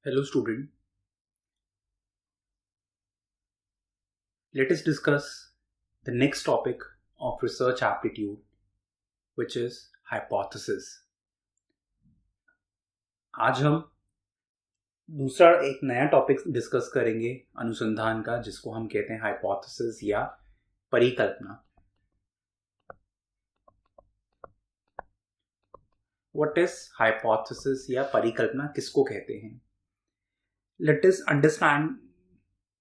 Hello student, let us discuss the next topic of research aptitude which is hypothesis. आज हम दूसरा एक नया टॉपिक डिस्कस करेंगे अनुसंधान का, जिसको हम कहते हैं हाइपोथेसिस या परिकल्पना. व्हाट इज हाइपोथेसिस या परिकल्पना, किसको कहते हैं? Let us understand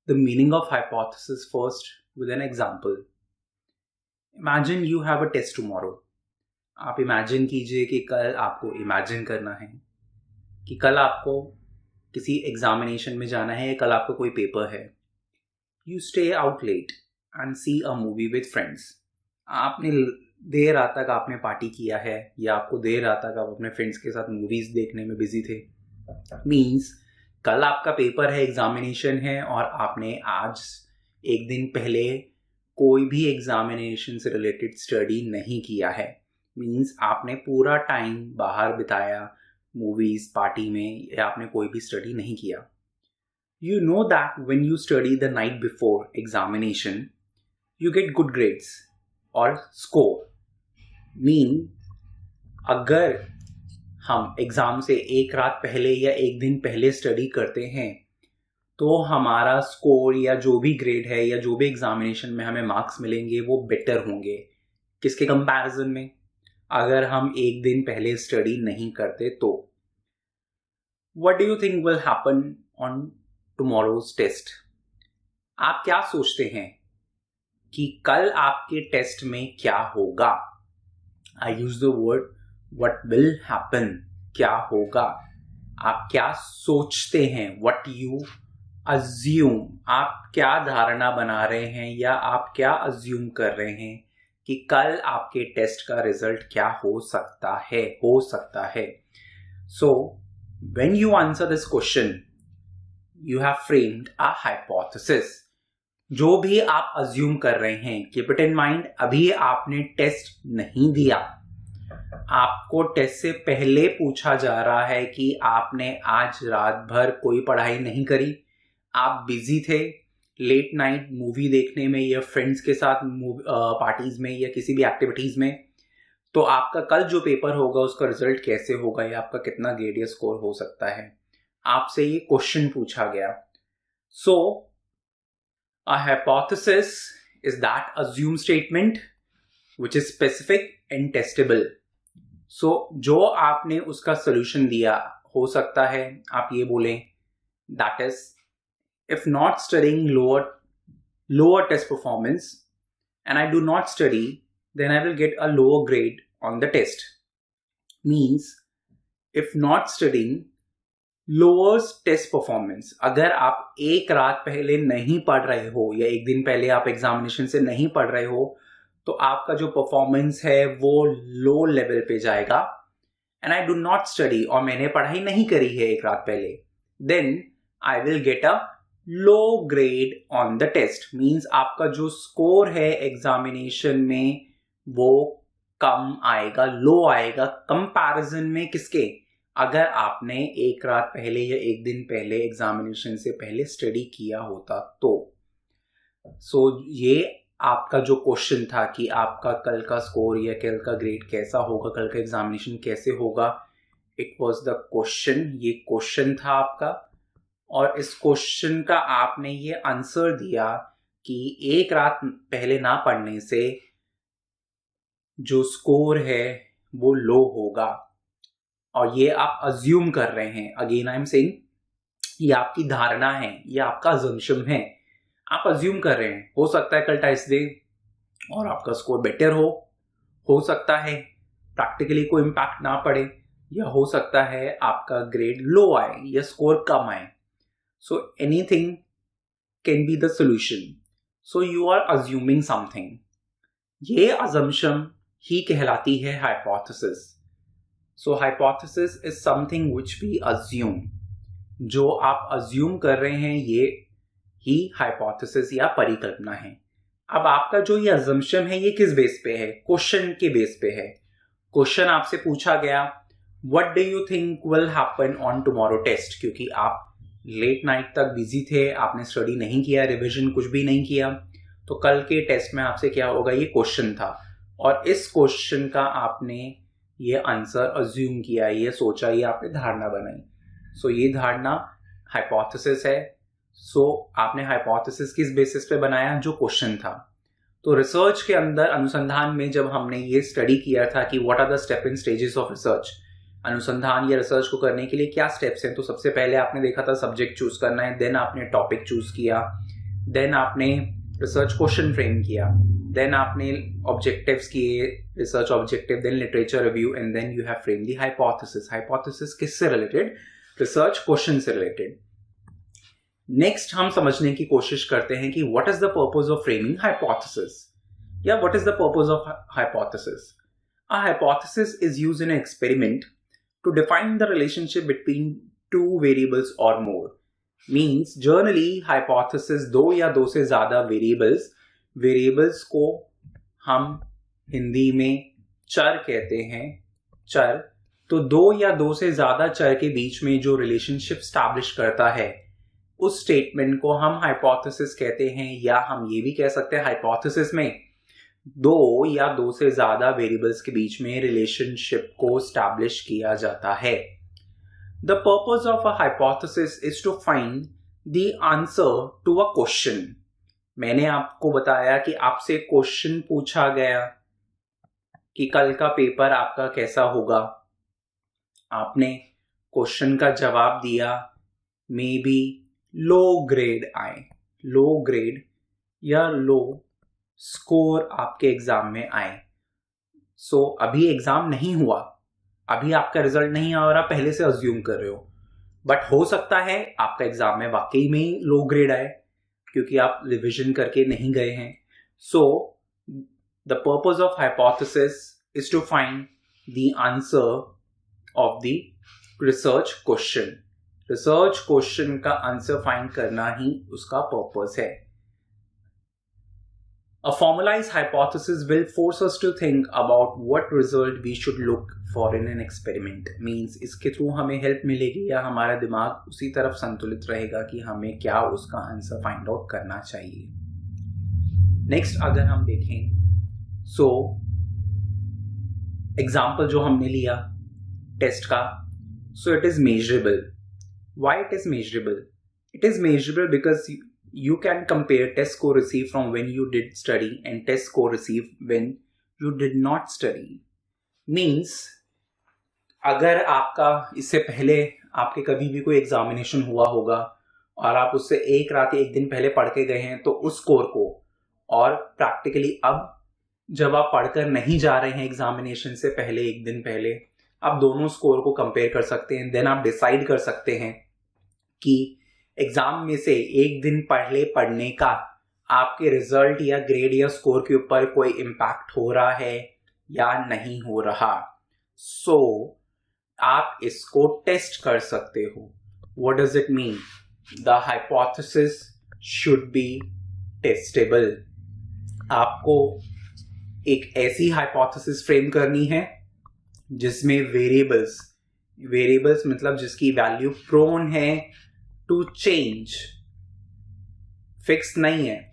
the meaning of hypothesis first with an example. Imagine you have a test tomorrow. आप imagine कीजिए कि कल आपको imagine करना है कि कल आपको किसी examination में जाना है या कल आपका कोई paper है. You stay out late and see a movie with friends. आपने देर रात तक आपने पार्टी किया है या आपको देर रात तक आप अपने फ्रेंड्स के साथ मूवीज देखने में बिजी थे. मीन्स कल आपका पेपर है, एग्जामिनेशन है और आपने आज एक दिन पहले कोई भी एग्जामिनेशन से रिलेटेड स्टडी नहीं किया है. मीन्स आपने पूरा टाइम बाहर बिताया मूवीज पार्टी में या आपने कोई भी स्टडी नहीं किया. You know that when you study the night before examination you get good grades और स्कोर. मीन अगर हम एग्जाम से एक रात पहले या एक दिन पहले स्टडी करते हैं तो हमारा स्कोर या जो भी ग्रेड है या जो भी एग्जामिनेशन में हमें मार्क्स मिलेंगे वो बेटर होंगे. किसके कंपैरिजन में? अगर हम एक दिन पहले स्टडी नहीं करते तो. What do you think will happen on tomorrow's test? आप क्या सोचते हैं कि कल आपके टेस्ट में क्या होगा? I use the word What will happen? क्या होगा? आप क्या सोचते हैं? What you assume? आप क्या धारणा बना रहे हैं या आप क्या assume कर रहे हैं कि कल आपके टेस्ट का रिजल्ट क्या हो सकता है. So, when you answer this question, you have framed a hypothesis. जो भी आप assume कर रहे हैं, keep it in mind, अभी आपने टेस्ट नहीं दिया. आपको टेस्ट से पहले पूछा जा रहा है कि आपने आज रात भर कोई पढ़ाई नहीं करी, आप बिजी थे लेट नाइट मूवी देखने में या फ्रेंड्स के साथ पार्टीज में या किसी भी एक्टिविटीज में. तो आपका कल जो पेपर होगा उसका रिजल्ट कैसे होगा या आपका कितना ग्रेड या स्कोर हो सकता है, आपसे ये क्वेश्चन पूछा गया. So a hypothesis is that assume statement which is specific and testable. So जो आपने उसका सोल्यूशन दिया, हो सकता है आप ये बोलें that is if not studying lower test performance and I do not study then I will get a lower grade on the test. Means if not studying lower test performance, अगर आप एक रात पहले नहीं पढ़ रहे हो या एक दिन पहले आप एग्जामिनेशन से नहीं पढ़ रहे हो तो आपका जो परफॉर्मेंस है वो लो लेवल पे जाएगा. And I do not study, और मैंने पढ़ाई नहीं करी है एक रात पहले, then I will get a low grade on the test. Means आपका जो स्कोर है एग्जामिनेशन में वो कम आएगा, लो आएगा कंपैरिजन में. किसके? अगर आपने एक रात पहले या एक दिन पहले एग्जामिनेशन से पहले स्टडी किया होता तो. सो ये आपका जो क्वेश्चन था कि आपका कल का स्कोर या कल का ग्रेड कैसा होगा, कल का एग्जामिनेशन कैसे होगा, इट वाज द क्वेश्चन. ये क्वेश्चन था आपका और इस क्वेश्चन का आपने ये आंसर दिया कि एक रात पहले ना पढ़ने से जो स्कोर है वो लो होगा. और ये आप अज्यूम कर रहे हैं. अगेन आई एम सेइंग, ये आपकी धारणा है, ये आपका अजम्पशन है. आप अज्यूम कर रहे हैं. हो सकता है कल टेस्ट दे और आपका स्कोर बेटर हो सकता है प्रैक्टिकली कोई इम्पैक्ट ना पड़े, या हो सकता है आपका ग्रेड लो आए या स्कोर कम आए. So anything can be the solution. So you are assuming something. ये अजम्पशन ही कहलाती है hypothesis. So hypothesis is something which we assume. जो आप अज्यूम कर रहे हैं ये ही हाइपोथेसिस या परिकल्पना है. अब आपका जो ये अजम्पशन है ये किस बेस पे है? क्वेश्चन के बेस पे है. क्वेश्चन आपसे पूछा गया what do you think will happen on tomorrow test, क्योंकि आप लेट नाइट तक बिजी थे, आपने स्टडी नहीं किया, रिविजन कुछ भी नहीं किया, तो कल के टेस्ट में आपसे क्या होगा, ये क्वेश्चन था और इस क्वेश्चन का आपने ये आंसर अज्यूम किया, ये सोचा, ये आपने धारणा बनाई। सो ये धारणा हाइपोथेसिस है। सो आपने हाइपोथेसिस किस बेसिस पे बनाया, जो क्वेश्चन था। तो रिसर्च के अंदर, अनुसंधान में जब हमने ये स्टडी किया था कि what are the step in stages of research, अनुसंधान या रिसर्च को करने के लिए क्या स्टेप्स हैं, तो सबसे पहले आपने देखा था सब्जेक्ट चूज करना है, देन आपने टॉपिक चूज किया, देन आपने रिसर्च क्वेश्चन फ्रेम किया, देन आपने ऑब्जेक्टिव्स किए, research objective, then literature review, and then you have frame the hypothesis. Hypothesis किससे रिलेटेड, रिसर्च क्वेश्चन से रिलेटेड। नेक्स्ट हम समझने की कोशिश करते हैं कि what is the purpose of framing hypothesis, या what is the purpose of hypothesis. A hypothesis is used in an experiment to define the relationship between two variables or more. Means generally hypothesis दो या दो से ज्यादा variables को हम हिंदी में चर कहते हैं, चर। तो दो या दो से ज्यादा चर के बीच में जो रिलेशनशिप स्टैब्लिश करता है, उस स्टेटमेंट को हम हाइपोथेसिस कहते हैं, या हम ये भी कह सकते हैं हाइपोथेसिस में दो या दो से ज्यादा वेरिएबल्स के बीच में रिलेशनशिप को स्टैब्लिश किया जाता है। The purpose of a hypothesis is to find the answer to a question. मैंने आपको बताया कि आपसे क्वेश्चन पूछा गया कि कल का पेपर आपका कैसा होगा, आपने क्वेश्चन का जवाब दिया, मे बी लो ग्रेड आए, लो ग्रेड या लो स्कोर आपके एग्जाम में आए। सो अभी एग्जाम नहीं हुआ, अभी आपका रिजल्ट नहीं आ रहा, पहले से अज्यूम कर रहे हो, बट हो सकता है आपका एग्जाम में वाकई में ही लो ग्रेड आए क्योंकि आप रिविजन करके नहीं गए हैं। So the purpose of hypothesis is to find the answer of the research question. Research question का आंसर फाइंड करना ही उसका पर्पस है। A formalized hypothesis will force us to think about what result we should look for in an experiment. Means इसके through हमें help मिलेगी या हमारा दिमाग उसी तरफ संतुलित रहेगा कि हमें क्या उसका आंसर फाइंड आउट करना चाहिए। नेक्स्ट अगर हम देखें, सो एग्जाम्पल जो हमने लिया टेस्ट का, सो it is measurable. Why it is measurable? It is measurable because you can compare test score received from when you did study and test score received when you did not study. Means अगर आपका इससे पहले आपके कभी भी कोई examination हुआ होगा और आप उससे एक रात एक दिन पहले पढ़ के गए हैं, तो उस स्कोर को और प्रैक्टिकली अब जब आप पढ़कर नहीं जा रहे हैं एग्जामिनेशन से पहले एक दिन पहले, आप दोनों स्कोर को कंपेयर कर सकते हैं। देन आप डिसाइड कर सकते हैं कि एग्जाम में से एक दिन पहले पढ़ने का आपके रिजल्ट या ग्रेड या स्कोर के ऊपर कोई इम्पैक्ट हो रहा है या नहीं हो रहा। सो आप इसको टेस्ट कर सकते हो। What does it mean? The hypothesis should be testable. आपको एक ऐसी हाइपोथेसिस फ्रेम करनी है जिसमें वेरिएबल्स मतलब जिसकी वैल्यू प्रोन है टू चेंज, फिक्स नहीं है,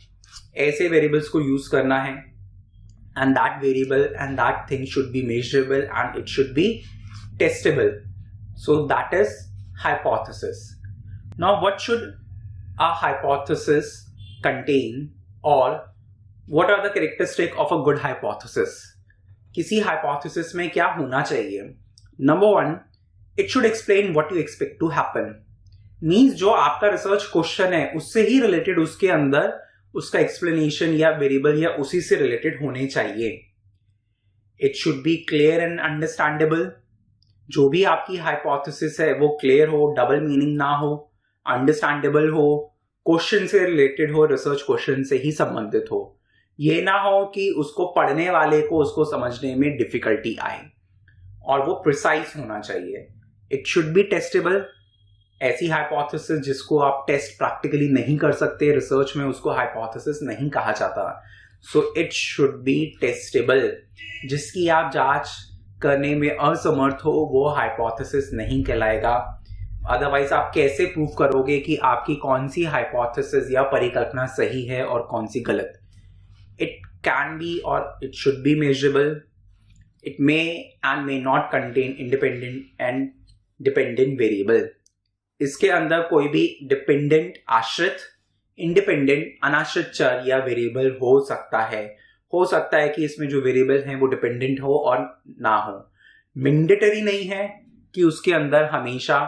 ऐसे वेरिएबल्स को यूज करना है। And that variable and that thing should be measurable and it should be testable. So that is hypothesis. Now what should a hypothesis contain, और what are the characteristic of a good hypothesis? किसी hypothesis में क्या होना चाहिए? Number 1, it should explain what you expect to happen. Means जो आपका research question है उससे ही रिलेटेड उसके अंदर उसका एक्सप्लेनेशन या वेरिएबल या उसी से रिलेटेड होने चाहिए। It should be clear and understandable. जो भी आपकी हाइपोथेसिस है वो क्लियर हो, डबल मीनिंग ना हो, अंडरस्टैंडेबल हो, क्वेश्चन से रिलेटेड हो, रिसर्च क्वेश्चन से ही संबंधित हो। ये ना हो कि उसको पढ़ने वाले को उसको समझने में डिफिकल्टी आए, और वो प्रिसाइज होना चाहिए। It should be testable. ऐसी हाइपोथेसिस जिसको आप टेस्ट प्रैक्टिकली नहीं कर सकते रिसर्च में, उसको हाइपोथेसिस नहीं कहा जाता। So it should be testable. जिसकी आप जांच करने में असमर्थ हो वो हाइपोथेसिस नहीं कहलाएगा। अदरवाइज आप कैसे प्रूव करोगे कि आपकी कौन सी हाइपोथेसिस या परिकल्पना सही है और कौन सी गलत? इट कैन बी और it should be measurable. It may and may not contain independent and dependent variable. इसके अंदर कोई भी डिपेंडेंट आश्रित, इंडिपेंडेंट अनाश्रित चर या वेरिएबल हो सकता है. हो सकता है कि इसमें जो वेरिएबल हैं वो डिपेंडेंट हो और ना हो. मैंडेटरी नहीं है कि उसके अंदर हमेशा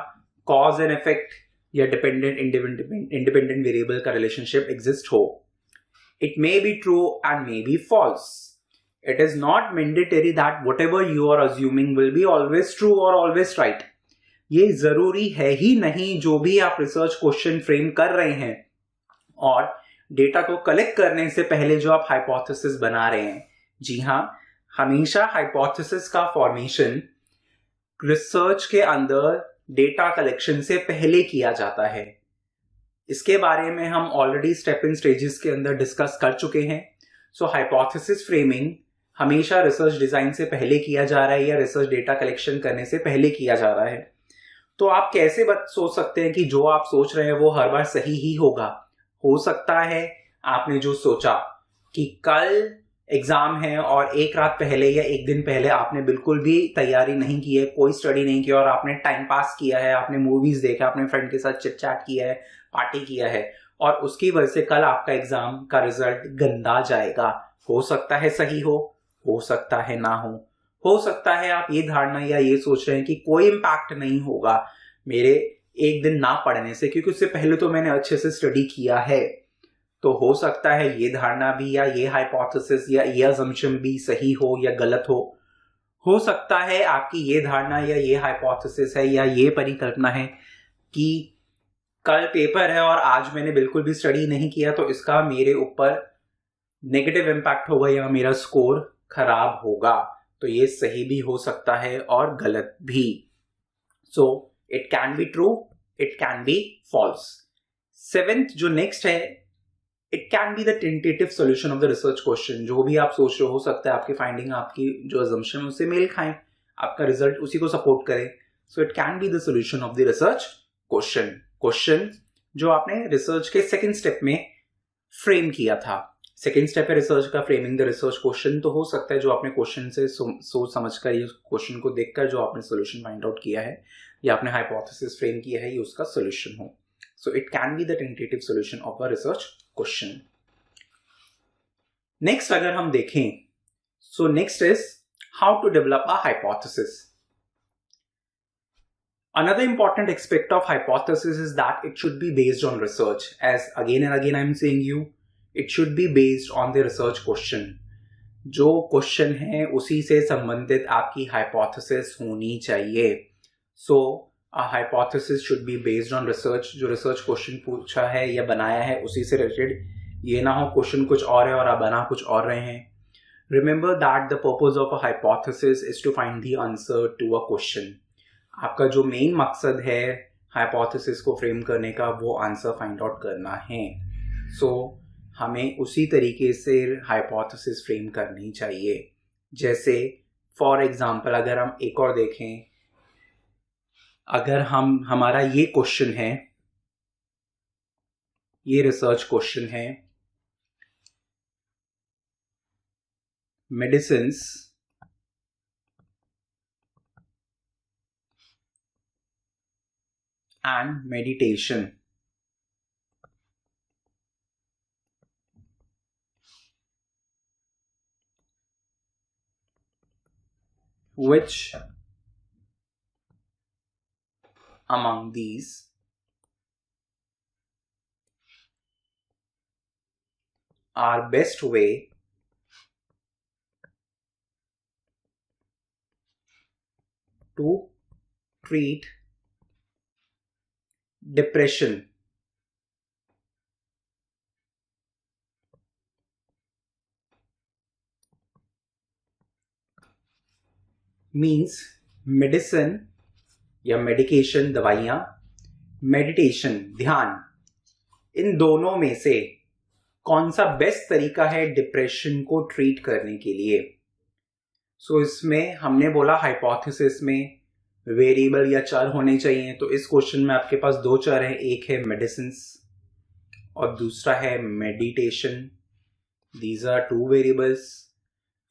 कॉज एंड इफेक्ट या डिपेंडेंट इंडिपेंडेंट वेरिएबल का रिलेशनशिप एग्जिस्ट हो. It may be true and may be false. It is not mandatory that whatever you are assuming will be always true or always right. ये जरूरी है ही नहीं. जो भी आप रिसर्च क्वेश्चन फ्रेम कर रहे हैं और डेटा को कलेक्ट करने से पहले जो आप हाइपोथेसिस बना रहे हैं, जी हाँ, हमेशा हाइपोथेसिस का फॉर्मेशन रिसर्च के अंदर डेटा कलेक्शन से पहले किया जाता है. इसके बारे में हम ऑलरेडी स्टेप इन स्टेजेस के अंदर डिस्कस कर चुके हैं. सो हाइपोथेसिस फ्रेमिंग हमेशा रिसर्च डिजाइन से पहले किया जा रहा है या रिसर्च डेटा कलेक्शन करने से पहले किया जा रहा है. तो आप कैसे सोच सकते हैं कि जो आप सोच रहे हैं वो हर बार सही ही होगा? हो सकता है आपने जो सोचा कि कल एग्जाम है और एक रात पहले या एक दिन पहले आपने बिल्कुल भी तैयारी नहीं की है, कोई स्टडी नहीं किया और आपने टाइम पास किया है, आपने मूवीज देखा, अपने फ्रेंड के साथ चिट चैट किया है, पार्टी किया है और उसकी वजह से कल आपका एग्जाम का रिजल्ट गंदा जाएगा. हो सकता है सही हो सकता है ना हो सकता है आप ये धारणा या ये सोच रहे हैं कि कोई इम्पैक्ट नहीं होगा मेरे एक दिन ना पढ़ने से, क्योंकि उससे पहले तो मैंने अच्छे से स्टडी किया है. तो हो सकता है ये धारणा भी या ये हाइपोथेसिस या ये अजम्पशन भी सही हो या गलत हो सकता है आपकी ये धारणा या ये हाइपोथेसिस है या ये परिकल्पना है कि कल पेपर है और आज मैंने बिल्कुल भी स्टडी नहीं किया तो इसका मेरे ऊपर नेगेटिव इम्पैक्ट होगा या मेरा स्कोर खराब होगा. तो ये सही भी हो सकता है और गलत भी. So it can be true, it can be false. 7th जो नेक्स्ट है, it can be the tentative solution of the research question. जो भी आप सोच रहे हो सकता है आपकी फाइंडिंग, आपकी जो अजम्पशन उससे मेल खाएं, आपका रिजल्ट उसी को सपोर्ट करे. सो it can be the solution of the research question जो आपने रिसर्च के सेकेंड स्टेप में फ्रेम किया था. सेकेंड स्टेप है रिसर्च का फ्रेमिंग द रिसर्च क्वेश्चन. तो हो सकता है जो आपने क्वेश्चन से सोच समझकर ये क्वेश्चन को देखकर जो आपने सोल्यूशन फाइंड आउट किया है या आपने हाइपोथेसिस फ्रेम किया है ये उसका सोल्यूशन हो. So it can be the tentative solution of a research question. Next अगर हम देखें, so next is how to develop a hypothesis. Another important aspect of hypothesis is that it should be based on research. As again and again I am saying you, it should be based on the research question. जो question है उसी से संबंधित आपकी hypothesis होनी चाहिए. सो a hypothesis should be based on research. जो research question पूछा है या बनाया है उसी से रिलेटेड. ये ना हो क्वेश्चन कुछ और है और आप बना कुछ और रहे हैं. Remember that the purpose of a hypothesis is to find the answer to a question. आपका जो मेन मकसद है हाइपोथेसिस को फ्रेम करने का वो आंसर फाइंड आउट करना है. सो हमें उसी तरीके से हाइपोथेसिस फ्रेम करनी चाहिए. जैसे फॉर एग्जांपल अगर हम एक और देखें, अगर हमारा ये क्वेश्चन है, ये रिसर्च क्वेश्चन है, medicines and meditation. Which among these are best way to treat depression? Means medicine या मेडिकेशन दवाइयां, मेडिटेशन ध्यान, इन दोनों में से कौन सा बेस्ट तरीका है डिप्रेशन को ट्रीट करने के लिए? सो इसमें हमने बोला हाइपोथेसिस में वेरिएबल या चर होने चाहिए, तो इस क्वेश्चन में आपके पास दो चर हैं, एक है मेडिसिन्स और दूसरा है meditation. These are two variables.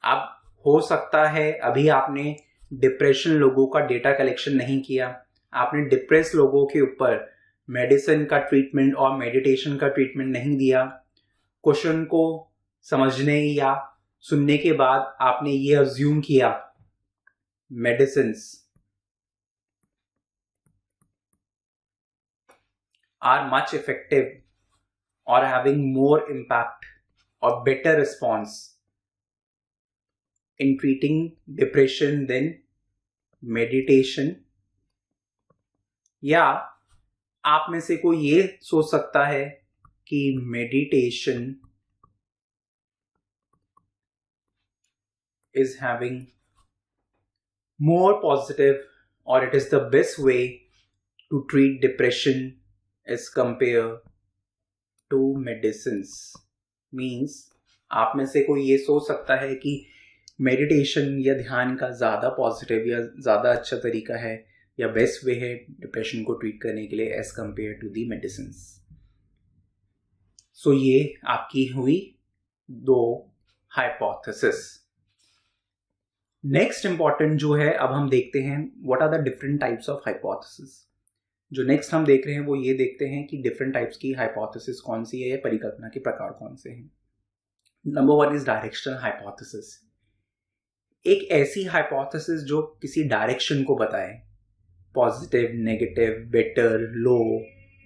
अब हो सकता है अभी आपने डिप्रेशन लोगों का डेटा कलेक्शन नहीं किया, आपने डिप्रेस लोगों के ऊपर मेडिसिन का ट्रीटमेंट और मेडिटेशन का ट्रीटमेंट नहीं दिया। क्वेश्चन को समझने या सुनने के बाद आपने ये अज्यूम किया medicines are much effective or having more impact or better response in treating depression than meditation। या आप में से कोई ये सोच सकता है कि meditation is having more positive or it is the best way to treat depression as compared to medicines। Means आप में से कोई ये सोच सकता है कि मेडिटेशन या ध्यान का ज़्यादा पॉजिटिव या ज़्यादा अच्छा तरीका है या बेस्ट वे है डिप्रेशन को ट्रीट करने के लिए as compare to the medicines. So ये आपकी हुई दो हाइपोथेसिस। नेक्स्ट इंपॉर्टेंट जो है, अब हम देखते हैं what are the different types of hypothesis. जो नेक्स्ट हम देख रहे हैं वो ये देखते हैं कि डिफरेंट टाइप्स की हाइपोथेसिस कौन सी है या परिकल्पना के प्रकार कौन से हैं। Number one is directional hypothesis. एक ऐसी हाइपोथेसिस जो किसी डायरेक्शन को बताए, पॉजिटिव, नेगेटिव, बेटर, लो,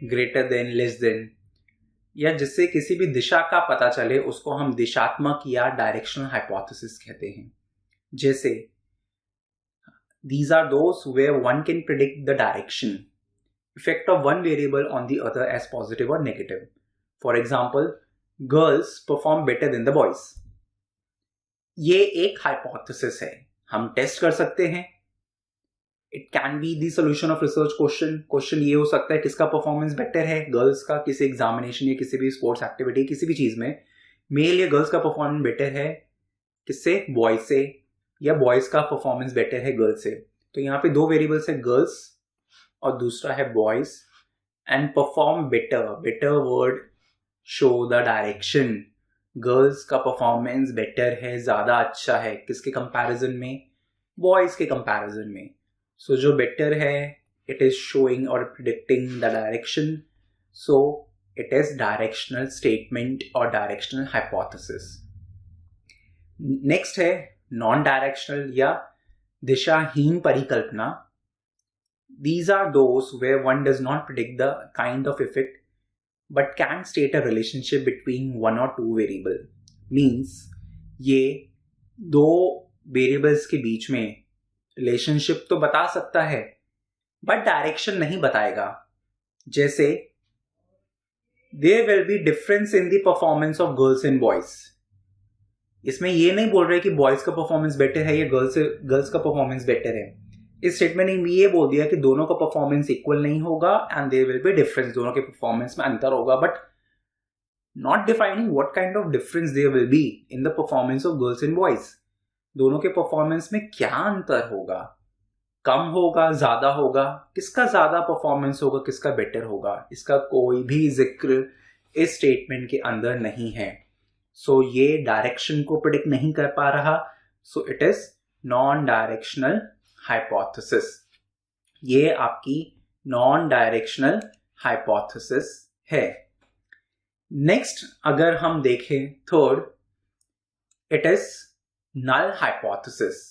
ग्रेटर देन, लेस देन, या जिससे किसी भी दिशा का पता चले, उसको हम दिशात्मक या डायरेक्शनल हाइपोथेसिस कहते हैं। जैसे these are those where one can predict the direction, effect of one variable on the other as positive or negative. For example, girls perform better than the boys. ये एक हाइपोथेसिस है, हम test कर सकते हैं। It can be the solution of research question. Question ये हो सकता है किसका परफॉर्मेंस बेटर है, गर्ल्स का किसी एग्जामिनेशन या किसी भी स्पोर्ट्स एक्टिविटी, किसी भी चीज में मेल या गर्ल्स का परफॉर्मेंस बेटर है किससे, बॉयज से, या बॉयज का परफॉर्मेंस बेटर है गर्ल्स से। तो यहाँ पे दो वेरिएबल्स है, गर्ल्स और दूसरा है boys. And perform better, better word show the direction. Girls का परफॉर्मेंस बेटर है, ज्यादा अच्छा है, किसके कंपैरिजन में, बॉयज के कंपैरिजन में। सो जो बेटर है इट इज शोइंग और predicting the direction, so it is directional statement और डायरेक्शनल हाइपोथेसिस। नेक्स्ट है नॉन डायरेक्शनल या दिशाहीन परिकल्पना। These are those where one does not predict the kind of effect but can state a relationship between one or two variable। Means ये दो variables के बीच में relationship तो बता सकता है बट डायरेक्शन नहीं बताएगा। जैसे there will be difference in the performance of girls and boys। इसमें ये नहीं बोल रहे कि बॉयज का परफॉर्मेंस बेटर है या गर्ल्स का परफॉर्मेंस बेटर है। इस स्टेटमेंट ने ये बोल दिया कि दोनों का परफॉर्मेंस इक्वल नहीं होगा and there will be difference, दोनों के परफॉर्मेंस में अंतर होगा, but not defining what kind of difference there will be in the performance of girls and boys. दोनों के परफॉर्मेंस में क्या अंतर होगा, कम होगा, ज्यादा होगा, किसका ज्यादा परफॉर्मेंस होगा, किसका बेटर होगा, इसका कोई भी जिक्र इस स्टेटमेंट के अंदर नहीं है। सो ये डायरेक्शन को प्रेडिक्ट नहीं कर पा रहा, so it is non directional hypothesis. ये आपकी नॉन डायरेक्शनल हाइपोथेसिस है। नेक्स्ट अगर हम देखें third, it is null hypothesis.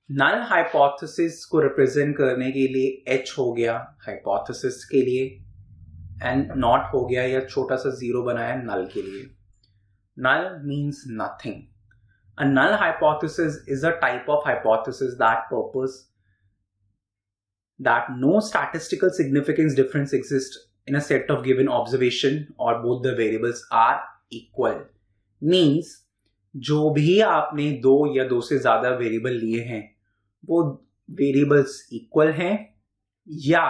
Null hypothesis को रिप्रेजेंट करने के लिए H हो गया हाइपोथेसिस के लिए एंड नॉट हो गया या छोटा सा जीरो बनाया नल के लिए। Null means nothing. A null hypothesis is a type of hypothesis that no statistical significance difference exists in a set of given observation or both the variables are equal. Means जो भी आपने दो या दो से ज्यादा वेरिएबल लिए हैं वो वेरिएबल्स इक्वल हैं या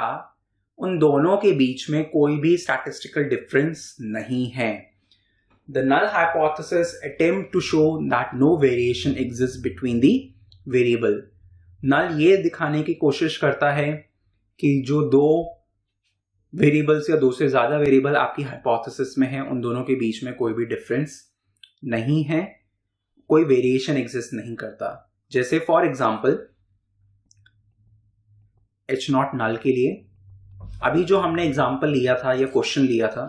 उन दोनों के बीच में कोई भी स्टैटिस्टिकल डिफरेंस नहीं है। The null hypothesis attempt to show that no variation exists between the variable. नल ये दिखाने की कोशिश करता है कि जो दो वेरिएबल्स या दो से ज्यादा वेरिएबल आपकी हाइपोथेसिस में है, उन दोनों के बीच में कोई भी डिफरेंस नहीं है, कोई वेरिएशन एग्जिस्ट नहीं करता। जैसे फॉर एग्जांपल H0 नल के लिए अभी जो हमने एग्जांपल लिया था या क्वेश्चन लिया था,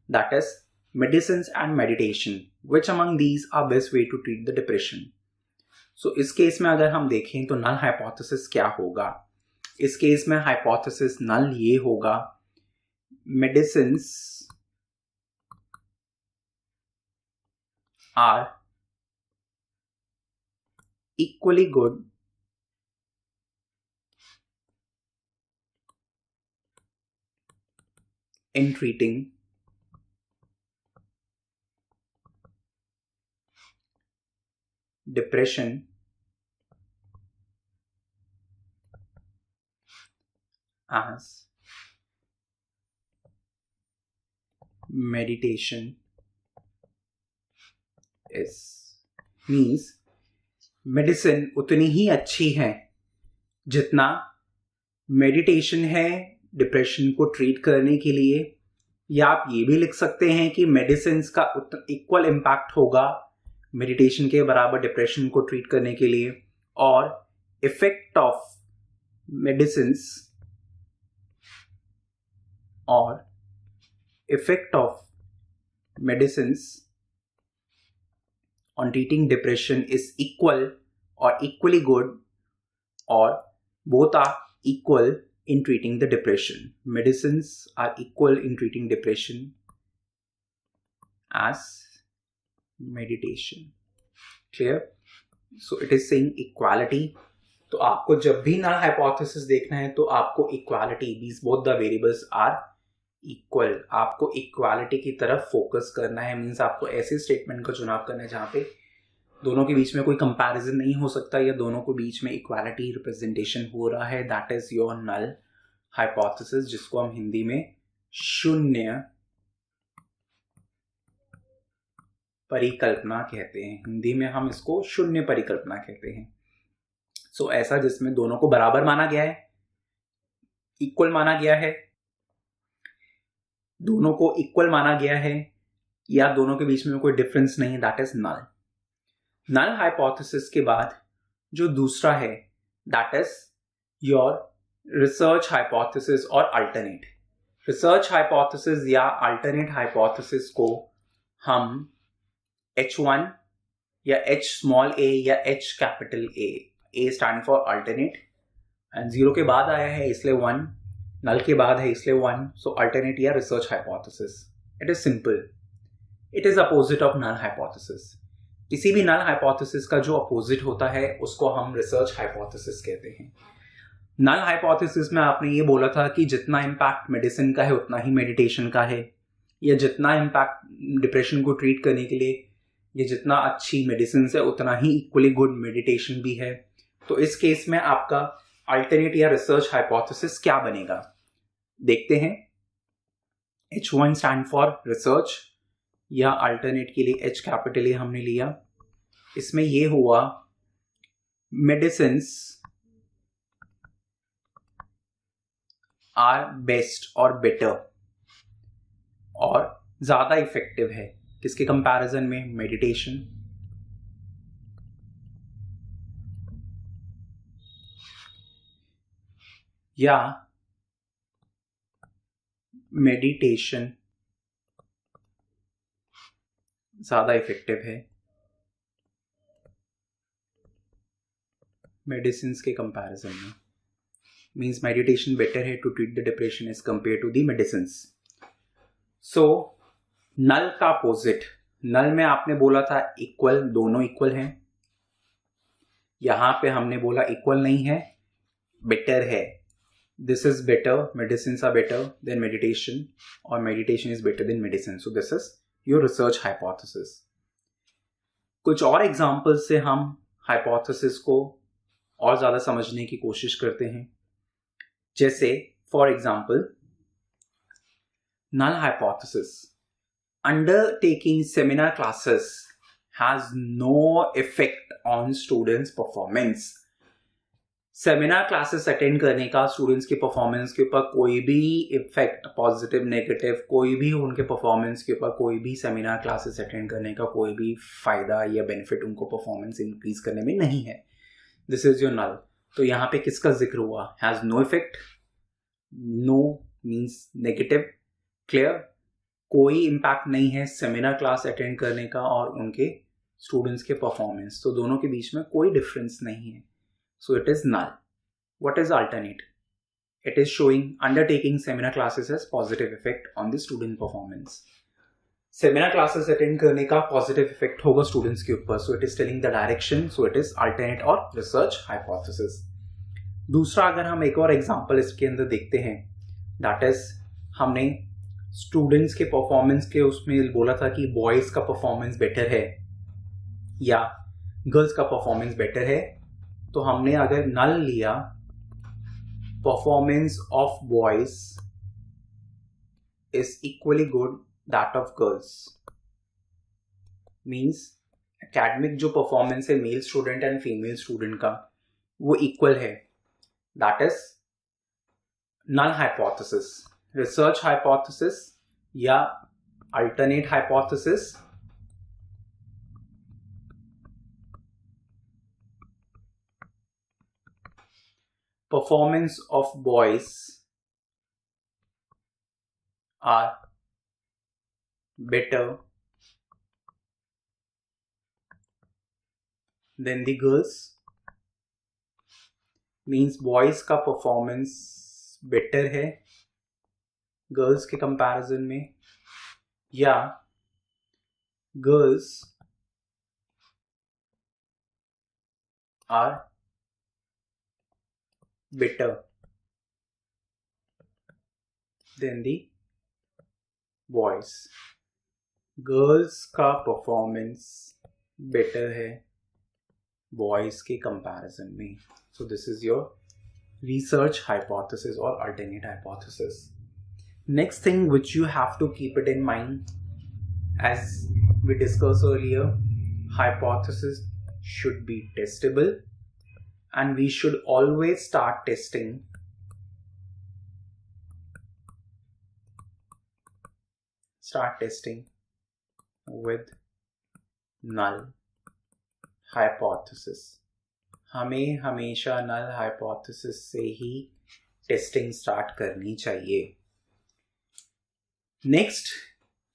that is medicines and meditation, which among these are best way to treat the depression. So इस केस में अगर हम देखें तो नल हाइपोथेसिस क्या होगा? इस केस में हाइपोथेसिस नल ये होगा, medicines are equally good in treating depression as meditation is। Means medicine उतनी ही अच्छी है जितना मेडिटेशन है डिप्रेशन को ट्रीट करने के लिए, या आप ये भी लिख सकते हैं कि मेडिसिन का इक्वल इम्पैक्ट होगा मेडिटेशन के बराबर डिप्रेशन को ट्रीट करने के लिए, और effect of medicines on treating depression is equal or equally good, or both are equal in treating the depression. Medicines are equal in treating depression as meditation. Clear? So it is saying equality. तो आपको जब भी null hypothesis देखना है तो आपको equality, these both the variables are equal, आपको equality की तरफ फोकस करना है। मींस आपको ऐसे स्टेटमेंट का चुनाव करना है जहां पे दोनों के बीच में कोई कंपैरिजन नहीं हो सकता या दोनों के बीच में इक्वालिटी रिप्रेजेंटेशन हो रहा है। That is your null hypothesis, जिसको हम हिंदी में शून्य परिकल्पना कहते हैं। हिंदी में हम इसको शून्य परिकल्पना कहते हैं। सो ऐसा जिसमें दोनों को बराबर माना गया है, इक्वल माना गया है, दोनों को इक्वल माना गया है, या दोनों के बीच में कोई डिफरेंस नहीं है, that is null. Null hypothesis के बाद जो दूसरा है that is your research hypothesis और अल्टरनेट। रिसर्च हाइपोथेसिस या अल्टरनेट हाइपोथेसिस को हम H1 या H स्मॉल a या H capital A stand for alternate, and 0 के बाद आया है इसलिए 1, नल के बाद है इसलिए 1, सो अल्टरनेट या research hypothesis. It is simple, it is opposite of null hypothesis. किसी भी नल हाइपोथेसिस का जो अपोजिट होता है उसको हम रिसर्च हाइपोथेसिस कहते हैं। नल हाइपोथेसिस में आपने ये बोला था कि जितना इम्पैक्ट मेडिसिन का है उतना ही मेडिटेशन का है, या जितना इम्पैक्ट डिप्रेशन को ट्रीट करने के लिए ये जितना अच्छी मेडिसिन है उतना ही इक्वली गुड मेडिटेशन भी है। तो इस केस में आपका अल्टरनेट या रिसर्च हाइपोथेसिस क्या बनेगा, देखते हैं। H1 स्टैंड फॉर रिसर्च या अल्टरनेट के लिए H कैपिटल A हमने लिया। इसमें ये हुआ मेडिसिन्स आर बेस्ट और बेटर और ज्यादा इफेक्टिव है किसके कंपैरिजन में, मेडिटेशन। या मेडिटेशन ज्यादा इफेक्टिव है मेडिसिन के कंपैरिजन में। मीन्स मेडिटेशन बेटर है to treat the depression as compare to the medicine. So null का अपोजिट, नल में आपने बोला था इक्वल, दोनों इक्वल हैं। यहां पे हमने बोला इक्वल नहीं है, बेटर है। This is better, medicine are better than meditation, और meditation is better than medicine. So this is your research hypothesis. कुछ और एग्जांपल से हम हाइपोथेसिस को और ज्यादा समझने की कोशिश करते हैं। जैसे for example null hypothesis, undertaking seminar classes has no effect on students' performance। Seminar classes attend करने का स्टूडेंट्स के परफॉर्मेंस के ऊपर कोई भी इफेक्ट, पॉजिटिव नेगेटिव, कोई भी उनके परफॉर्मेंस के ऊपर कोई भी सेमिनार क्लासेस अटेंड करने का कोई भी फायदा या बेनिफिट उनको परफॉर्मेंस इंक्रीज करने में नहीं है. This is your null. तो यहाँ पे किसका जिक्र हुआ? Has no effect. No means negative. Clear? कोई इम्पैक्ट नहीं है सेमिनार क्लास अटेंड करने का और उनके स्टूडेंट्स के परफॉर्मेंस. तो दोनों के बीच में कोई डिफरेंस नहीं है. So it is null. What is alternate? It is showing undertaking seminar classes has positive effect on the student performance. Seminar classes attend करने का positive effect होगा students के ऊपर. So it is telling the direction. So it is alternate or research hypothesis. दूसरा अगर हम एक और example इसके अंदर देखते हैं, that is हमने students के performance के उसमें बोला था कि boys का performance better है या girls का performance better है. तो हमने अगर नल लिया, performance of boys is equally good that of girls, means academic जो परफॉर्मेंस है male student and female student का वो इक्वल है. That is null hypothesis. Research hypothesis या alternate hypothesis performance of boys are better than the girls, means boys का performance better है girls के comparison में, या girls are better than the boys. Girls का परफॉर्मेंस बेटर है boys के comparison में. So this is your research hypothesis और alternate hypothesis. Next thing which you have to keep it in mind, as we discuss earlier, hypothesis should be testable. And we should always start testing with null hypothesis. हमें हमेशा null hypothesis से ही testing start करनी चाहिए. Next,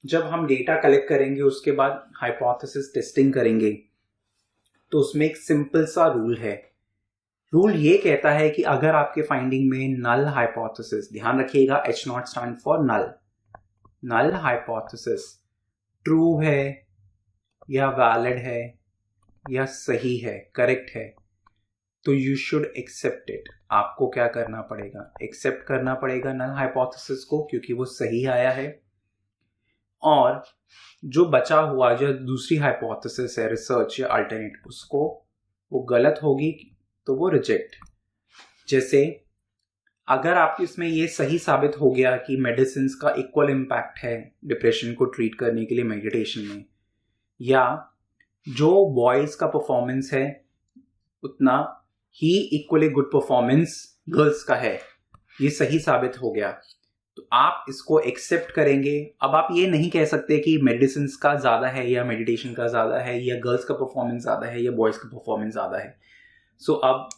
जब हम data collect करेंगे उसके बाद हाइपोथेसिस टेस्टिंग करेंगे तो उसमें एक सिंपल सा रूल है. रूल ये कहता है कि अगर आपके फाइंडिंग में नल हाइपोथेसिस, ध्यान रखिएगा H not stand for null, null hypothesis true है या वैलिड है या सही है, करेक्ट है, तो यू शुड एक्सेप्ट इट. आपको क्या करना पड़ेगा? एक्सेप्ट करना पड़ेगा नल हाइपोथेसिस को, क्योंकि वो सही आया है. और जो बचा हुआ जो दूसरी हाइपोथेसिस है रिसर्च या अल्टरनेट, उसको वो गलत होगी तो वो रिजेक्ट. जैसे अगर आप इसमें ये सही साबित हो गया कि मेडिसिन का इक्वल इम्पैक्ट है डिप्रेशन को ट्रीट करने के लिए मेडिटेशन में, या जो बॉयज का परफॉर्मेंस है उतना ही इक्वली गुड परफॉर्मेंस गर्ल्स का है, ये सही साबित हो गया, तो आप इसको एक्सेप्ट करेंगे. अब आप ये नहीं कह सकते कि मेडिसिन का ज़्यादा है या मेडिटेशन का ज़्यादा है या गर्ल्स का परफॉर्मेंस ज़्यादा है या बॉयज़ का परफॉर्मेंस ज़्यादा है. सो अब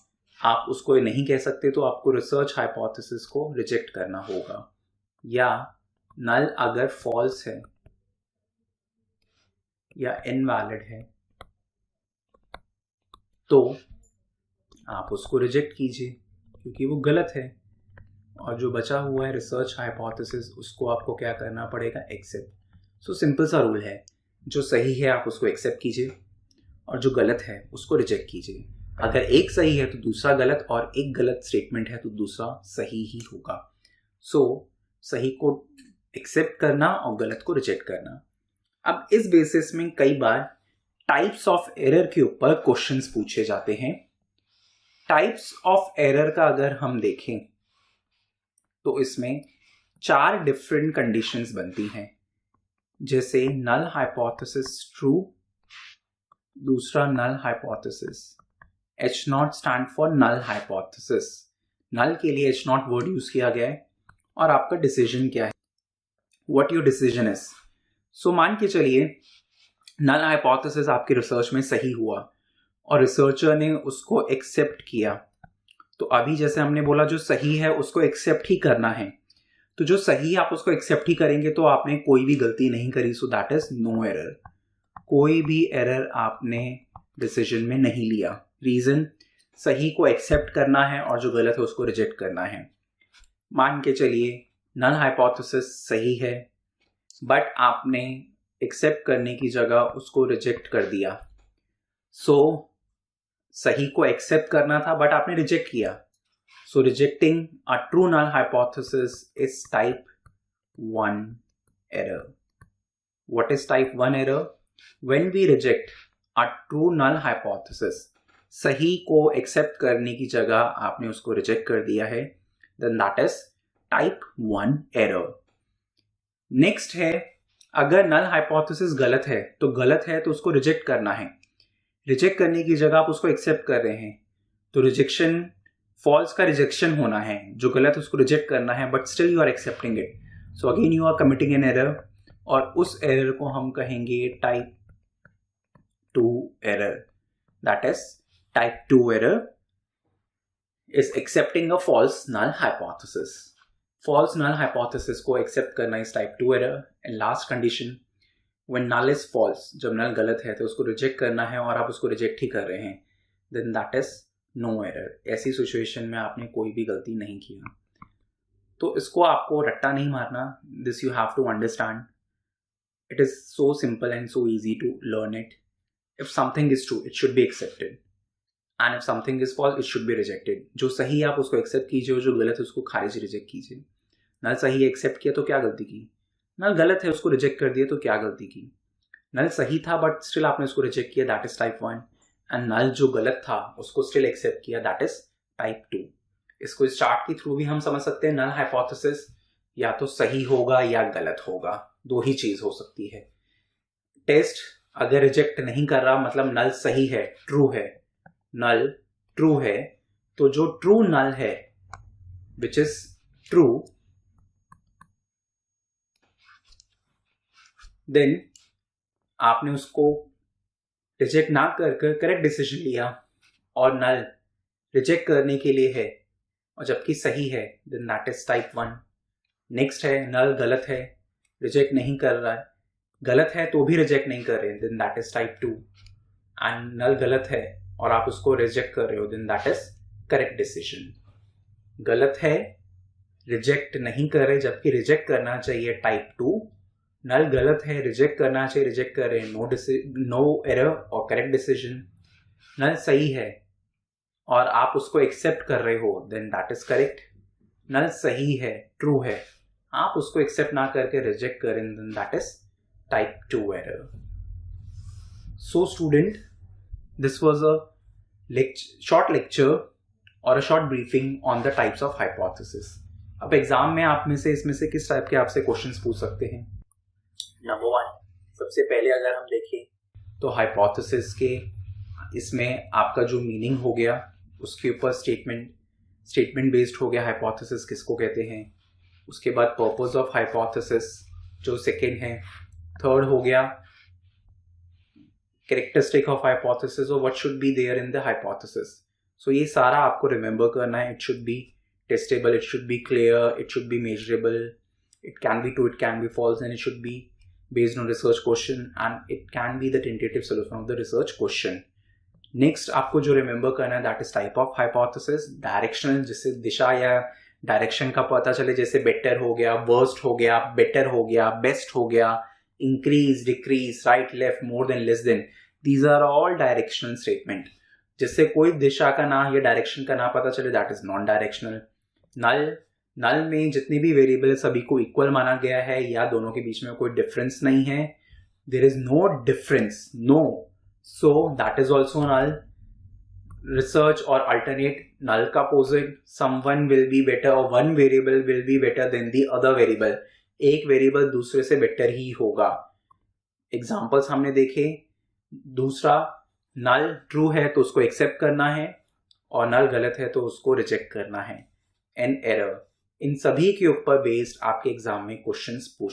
आप उसको नहीं कह सकते, तो आपको रिसर्च हाइपोथेसिस को रिजेक्ट करना होगा. या नल अगर फॉल्स है या इनवैलिड है तो आप उसको रिजेक्ट कीजिए क्योंकि वो गलत है. और जो बचा हुआ है रिसर्च हाइपोथेसिस, उसको आपको क्या करना पड़ेगा? एक्सेप्ट. सो सिंपल सा रूल है, जो सही है आप उसको एक्सेप्ट कीजिए और जो गलत है उसको रिजेक्ट कीजिए. अगर एक सही है तो दूसरा गलत, और एक गलत स्टेटमेंट है तो दूसरा सही ही होगा. सो सही को एक्सेप्ट करना और गलत को रिजेक्ट करना. अब इस बेसिस में कई बार टाइप्स ऑफ एरर के ऊपर क्वेश्चंस पूछे जाते हैं. टाइप्स ऑफ एरर का अगर हम देखें तो इसमें 4 डिफरेंट कंडीशंस बनती हैं. जैसे नल हाइपोथेसिस ट्रू, दूसरा null hypothesis H0 stand for null hypothesis. Null के लिए H0 वर्ड यूज किया गया है। और आपका डिसीजन क्या है, व्हाट योर डिसीजन इज। सो मान के चलिए नल हाइपोथेसिस आपकी रिसर्च में सही हुआ और रिसर्चर ने उसको एक्सेप्ट किया। तो अभी जैसे हमने बोला जो सही है उसको एक्सेप्ट ही करना है, तो जो सही आप उसको एक्सेप्ट ही करेंगे तो आपने कोई भी गलती नहीं करी, so that is no error. कोई भी एरर आपने डिसीजन में नहीं लिया। रीजन, सही को एक्सेप्ट करना है और जो गलत है उसको रिजेक्ट करना है। मान के चलिए नल हाइपोथेसिस सही है बट आपने एक्सेप्ट करने की जगह उसको रिजेक्ट कर दिया। सो सही को एक्सेप्ट करना था बट आपने रिजेक्ट किया। So rejecting a true null hypothesis is type 1 error. What is type 1 error? When we reject a true null hypothesis, सही को एक्सेप्ट करने की जगह आपने उसको रिजेक्ट कर दिया है, then that is type 1 error. Next है, अगर नल हाइपोथेसिस गलत है तो उसको रिजेक्ट करना है। रिजेक्ट करने की जगह आप उसको एक्सेप्ट कर रहे हैं, तो रिजेक्शन, फॉल्स का रिजेक्शन होना है, जो गलत है उसको रिजेक्ट करना है, but still you are accepting it. So again you are committing an error, और उस एरर को हम कहेंगे type 2 error. That is type 2 error is accepting a false null hypothesis. False null hypothesis को एक्सेप्ट करना is type 2 error. And last condition, when null is false, जब null गलत है तो उसको रिजेक्ट करना है और आप उसको रिजेक्ट ही कर रहे हैं, then that is no error. ऐसी सिचुएशन में आपने कोई भी गलती नहीं किया। तो इसको आपको रट्टा नहीं मारना, this you have to understand. It is so simple and so easy to learn it. If something is true, it should be accepted. And if something is false, it should be rejected. जो सही है आप उसको accept कीजिए और जो गलत है उसको खारिज रिजेक्ट कीजिए। नल सही है एक्सेप्ट किया तो क्या गलती की, नल गलत है उसको रिजेक्ट कर दिया तो क्या गलती की। नल सही था बट स्टिल आपने उसको रिजेक्ट किया, that is type 1। And null जो गलत था उसको स्टिल एक्सेप्ट किया, दैट इज टाइप 2। इसको इस चार्ट के थ्रू भी हम समझ सकते हैं, नल हाइपोथेसिस या तो सही होगा या गलत होगा, दो ही चीज हो सकती है। टेस्ट अगर रिजेक्ट नहीं कर रहा मतलब नल सही है, ट्रू है, नल ट्रू है, तो जो ट्रू नल है विच इज ट्रू, देन आपने उसको रिजेक्ट ना कर करेक्ट डिसीजन लिया, और नल रिजेक्ट करने के लिए है और जबकि सही है, then that is type 1। Next है, नल गलत है, रिजेक्ट नहीं कर रहा है, गलत है तो भी रिजेक्ट नहीं कर रहे, then that is type 2। And null गलत है और आप उसको रिजेक्ट कर रहे हो, then that is correct decision. गलत है, रिजेक्ट नहीं कर रहे, जबकि रिजेक्ट करना चाहिए टाइप 2। नल गलत है, रिजेक्ट करना चाहिए, रिजेक्ट कर रहे हैं, नो एरर और करेक्ट डिसीजन। नल सही है और आप उसको एक्सेप्ट कर रहे हो, देन दैट इज करेक्ट। नल सही है, ट्रू है, आप उसको एक्सेप्ट ना करके रिजेक्ट करें, then that is type 2 error. So student, this was a short lecture और a short briefing on the types of hypothesis. अब एग्जाम में आप में से इसमें से किस टाइप के आपसे क्वेश्चंस पूछ सकते हैं। नंबर 1, सबसे पहले अगर हम देखें तो हाइपोथेसिस के इसमें आपका जो मीनिंग हो गया उसके ऊपर स्टेटमेंट बेस्ड हो गया, हाइपोथेसिस किसको कहते हैं। उसके बाद पर्पस ऑफ हाइपोथेसिस जो सेकेंड है। थर्ड हो गया कैरेक्टरिस्टिक ऑफ हाइपोथेसिस और what should be there in the hypothesis. So ये सारा आपको रिमेंबर करना है। It should be testable, it should be clear, it should be measurable, it can be true, it can be false, and it should be based on research question, and it can be the tentative solution of the research question. Next आपको जो remember करना है that is type of hypothesis. Directional, जिससे दिशा या direction का पता चले, जैसे बेटर हो गया, वर्स्ट हो गया, बेटर हो गया, बेस्ट हो गया, increase, decrease, right, left, more than, less than, these are all directional statement. जिससे कोई दिशा का ना या डायरेक्शन का ना पता चले, दैट इज नॉन डायरेक्शनल। नल में जितने भी वेरिएबल है सभी को इक्वल माना गया है या दोनों के बीच में कोई डिफरेंस नहीं है, there is no difference, no, so that is also null. Research और अल्टरनेट, नल का opposite, someone will be better और one variable will be better than the other variable, एक वेरिएबल दूसरे से बेटर ही होगा। एग्जांपल्स हमने देखे। दूसरा, नल ट्रू है तो उसको एक्सेप्ट करना है और नल गलत है तो उसको रिजेक्ट करना है। एन एरर, इन सभी के ऊपर बेस्ड आपके एग्जाम में क्वेश्चंस पूछ